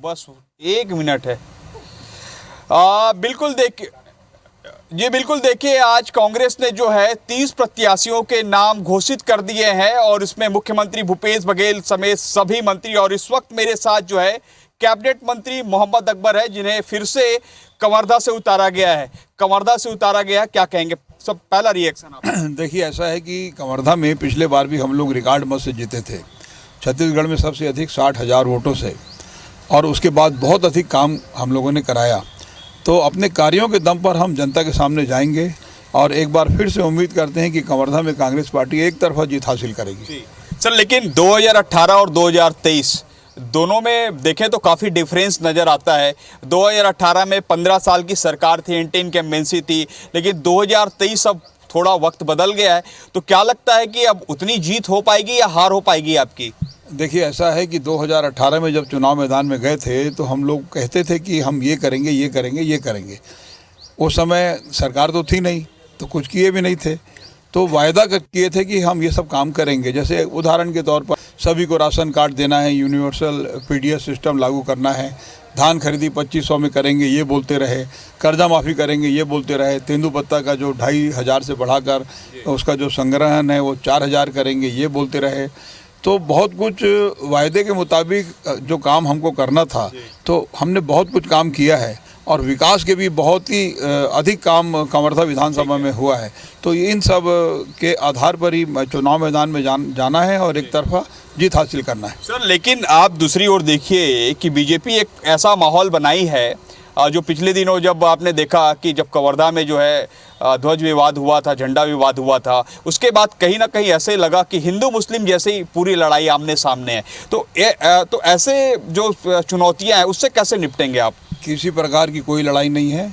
बस 1 मिनट है। बिल्कुल देखिए जी, बिल्कुल देखिए, आज कांग्रेस ने जो है 30 प्रत्याशियों के नाम घोषित कर दिए हैं और इसमें मुख्यमंत्री भूपेश बघेल समेत सभी मंत्री, और इस वक्त मेरे साथ जो है कैबिनेट मंत्री मोहम्मद अकबर है, जिन्हें फिर से कवर्धा से उतारा गया है। कवर्धा से उतारा गया, क्या कहेंगे? सब पहला रिएक्शन आप। देखिए, ऐसा है कि कवर्धा में पिछले बार भी हम लोग रिकॉर्ड मत से जीते थे, छत्तीसगढ़ में सबसे अधिक 60,000 वोटों से, और उसके बाद बहुत अधिक काम हम लोगों ने कराया। तो अपने कार्यों के दम पर हम जनता के सामने जाएंगे और एक बार फिर से उम्मीद करते हैं कि कवर्धा में कांग्रेस पार्टी एक तरफा जीत हासिल करेगी। सर, लेकिन 2018 और 2023 दोनों में देखें तो काफ़ी डिफरेंस नज़र आता है। 2018 में 15 साल की सरकार थी, इनकम्बेंसी थी, लेकिन 2023 अब थोड़ा वक्त बदल गया है। तो क्या लगता है कि अब उतनी जीत हो पाएगी या हार हो पाएगी आपकी? देखिए, ऐसा है कि 2018 में जब चुनाव मैदान में गए थे तो हम लोग कहते थे कि हम ये करेंगे, ये करेंगे, ये करेंगे। उस समय सरकार तो थी नहीं, तो कुछ किए भी नहीं थे, तो वायदा किए थे कि हम ये सब काम करेंगे। जैसे उदाहरण के तौर पर सभी को राशन कार्ड देना है, यूनिवर्सल पीडीएस सिस्टम लागू करना है, धान खरीदी 2500 में करेंगे ये बोलते रहे, कर्जा माफ़ी करेंगे ये बोलते रहे, तेंदुपत्ता का जो 2500 से बढ़ाकर उसका जो संग्रहण है वो 4000 करेंगे ये बोलते रहे। तो बहुत कुछ वायदे के मुताबिक जो काम हमको करना था, तो हमने बहुत कुछ काम किया है और विकास के भी बहुत ही अधिक काम कवर्धा विधानसभा में हुआ है। तो इन सब के आधार पर ही चुनाव मैदान में जाना है और एक तरफा जीत हासिल करना है। सर, लेकिन आप दूसरी ओर देखिए कि बीजेपी एक ऐसा माहौल बनाई है, जो पिछले दिनों जब आपने देखा कि जब कवर्धा में जो है ध्वज विवाद हुआ था, झंडा विवाद हुआ था, उसके बाद कहीं ना कहीं ऐसे लगा कि हिंदू मुस्लिम जैसे ही पूरी लड़ाई आमने सामने है। तो ऐसे जो चुनौतियां हैं उससे कैसे निपटेंगे आप? किसी प्रकार की कोई लड़ाई नहीं है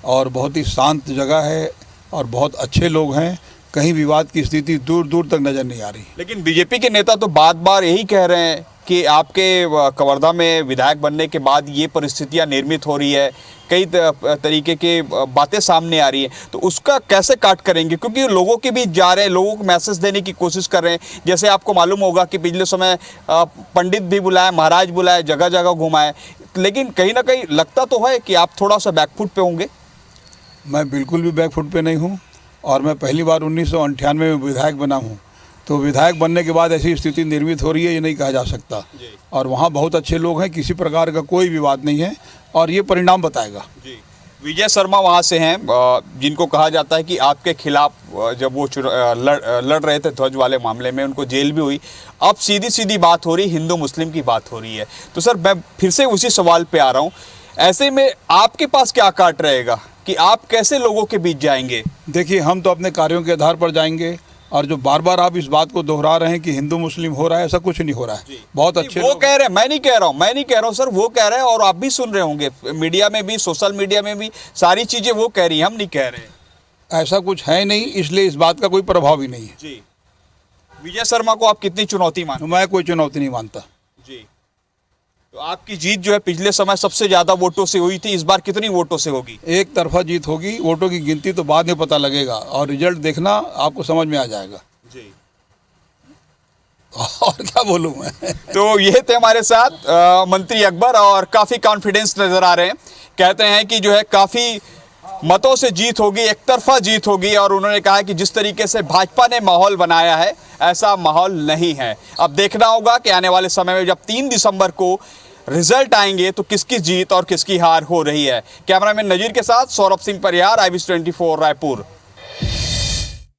और बहुत ही शांत जगह है और बहुत अच्छे लोग हैं, कहीं विवाद की स्थिति दूर दूर तक नज़र नहीं आ रही। लेकिन बीजेपी के नेता तो बार बार यही कह रहे हैं कि आपके कवर्धा में विधायक बनने के बाद ये परिस्थितियां निर्मित हो रही है, कई तरीके के बातें सामने आ रही हैं। तो उसका कैसे काट करेंगे? क्योंकि लोगों के बीच जा रहे हैं, लोगों को मैसेज देने की कोशिश कर रहे हैं। जैसे आपको मालूम होगा कि पिछले समय पंडित भी बुलाए, महाराज बुलाए, जगह जगह घुमाए, लेकिन कहीं ना कहीं लगता तो है कि आप थोड़ा सा बैकफुट पे होंगे। मैं बिल्कुल भी बैकफुट पे नहीं हूँ और मैं पहली बार 1998 में विधायक बना हूँ। तो विधायक बनने के बाद ऐसी स्थिति निर्मित हो रही है, ये नहीं कहा जा सकता। और वहाँ बहुत अच्छे लोग हैं, किसी प्रकार का कोई विवाद नहीं है और ये परिणाम बताएगा। जी, विजय शर्मा वहाँ से हैं, जिनको कहा जाता है कि आपके खिलाफ जब वो लड़ रहे थे ध्वज वाले मामले में, उनको जेल भी हुई। अब सीधी सीधी बात हो रही, हिंदू मुस्लिम की बात हो रही है। तो सर, मैं फिर से उसी सवाल पे आ रहा हूँ, ऐसे में आपके पास क्या काट रहेगा कि आप कैसे लोगों के बीच जाएंगे? देखिए, हम तो अपने कार्यों के आधार पर जाएंगे और जो बार बार आप इस बात को दोहरा रहे हैं कि हिंदू मुस्लिम हो रहा है, ऐसा कुछ नहीं हो रहा है। बहुत अच्छे वो कह रहे हैं, मैं नहीं कह रहा हूँ सर, वो कह रहे हैं और आप भी सुन रहे होंगे, मीडिया में भी, सोशल मीडिया में भी सारी चीजें वो कह रही हैं, हम नहीं कह रहे। ऐसा कुछ है नहीं, इसलिए इस बात का कोई प्रभाव ही नहीं है। जी, विजय शर्मा को आप कितनी चुनौती मानते? मैं कोई चुनौती नहीं मानता। जी, तो आपकी जीत जो है पिछले समय सबसे ज्यादा वोटों से हुई थी, इस बार कितनी वोटों से होगी? एक तरफा जीत होगी। वोटों की गिनती तो बाद में पता लगेगा और रिजल्ट देखना, आपको समझ में आ जाएगा। जी, और क्या बोलूं मैं। तो ये थे हमारे साथ मंत्री अकबर और काफी कॉन्फिडेंस नजर आ रहे हैं। कहते हैं कि जो है काफी मतों से जीत होगी, एक तरफा जीत होगी, और उन्होंने कहा कि जिस तरीके से भाजपा ने माहौल बनाया है ऐसा माहौल नहीं है। अब देखना होगा कि आने वाले समय में जब 3 दिसंबर को रिजल्ट आएंगे तो किसकी जीत और किसकी हार हो रही है। कैमरामैन नजीर के साथ सौरभ सिंह परिहार, IBC 24 रायपुर।